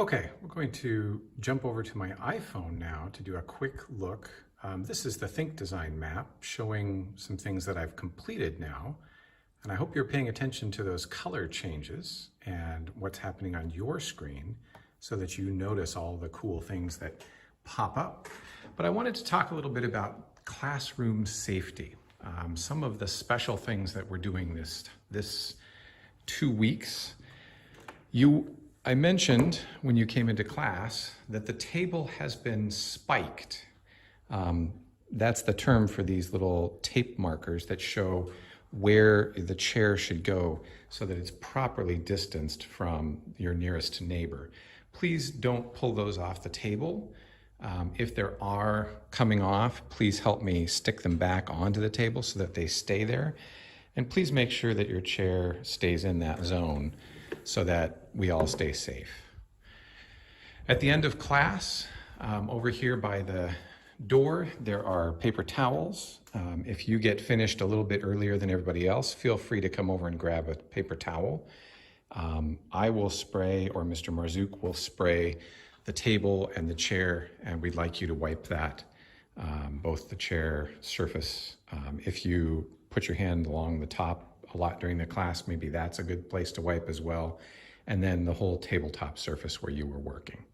Okay, we're going to jump over to my iPhone now to do a quick look. This is the Think Design map showing some things that I've completed now. And I hope you're paying attention to those color changes and what's happening on your screen so that you notice all the cool things that pop up. But I wanted to talk a little bit about classroom safety. Some of the special things that we're doing this 2 weeks. I mentioned when you came into class that the table has been spiked. That's the term for these little tape markers that show where the chair should go so that it's properly distanced from your nearest neighbor. Please don't pull those off the table. If there are coming off, please help me stick them back onto the table so that they stay there. And please make sure that your chair stays in that zone so that we all stay safe. At the end of class, over here by the door, there are paper towels. If you get finished a little bit earlier than everybody else, feel free to come over and grab a paper towel. I will spray, or Mr. Marzouk will spray the table and the chair, and we'd like you to wipe that, both the chair surface. If you put your hand along the top a lot during the class, maybe that's a good place to wipe as well. And then the whole tabletop surface where you were working.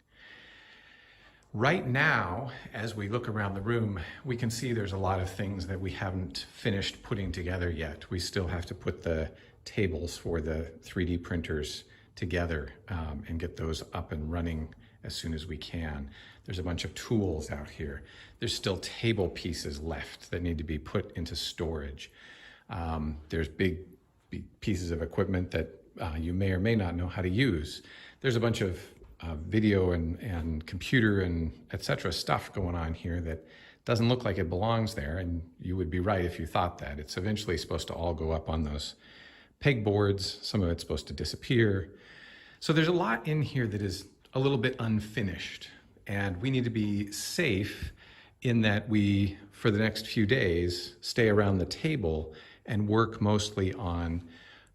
Right now, as we look around the room, we can see there's a lot of things that we haven't finished putting together yet. We still have to put the tables for the 3D printers together and get those up and running as soon as we can. There's a bunch of tools out here. There's still table pieces left that need to be put into storage. There's big pieces of equipment that you may or may not know how to use. There's a bunch of video and computer and etc. stuff going on here that doesn't look like it belongs there, and you would be right if you thought that. It's eventually supposed to all go up on those pegboards. Some of it's supposed to disappear. So there's a lot in here that is a little bit unfinished, and we need to be safe in that we, for the next few days, stay around the table and work mostly on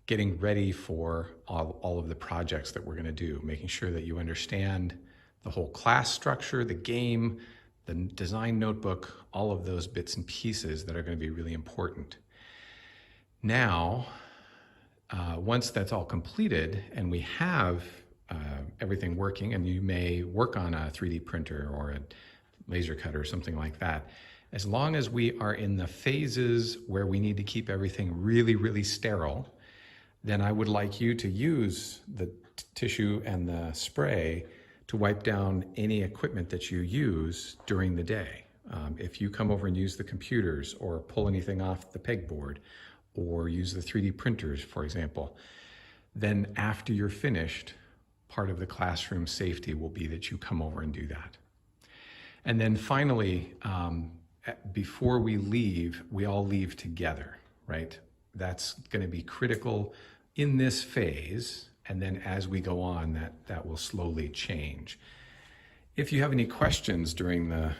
getting ready for all of the projects that we're going to do, making sure that you understand the whole class structure, the game, the design notebook, all of those bits and pieces that are going to be really important. Now, once that's all completed and we have everything working, and you may work on a 3D printer or a laser cutter or something like that, as long as we are in the phases where we need to keep everything really, really sterile, then I would like you to use the tissue and the spray to wipe down any equipment that you use during the day. If you come over and use the computers or pull anything off the pegboard or use the 3D printers, for example, then after you're finished, part of the classroom safety will be that you come over and do that. And then finally, before we leave, we all leave together, right? That's going to be critical in this phase, and then as we go on, that will slowly change. If you have any questions during the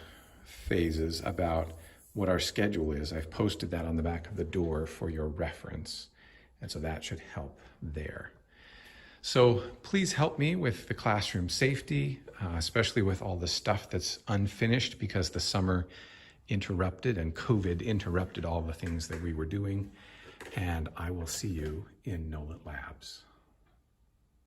phases about what our schedule is, I've posted that on the back of the door for your reference, and so that should help there. So please help me with the classroom safety, especially with all the stuff that's unfinished because the summer interrupted and COVID interrupted all the things that we were doing. And I will see you in NolatLabs.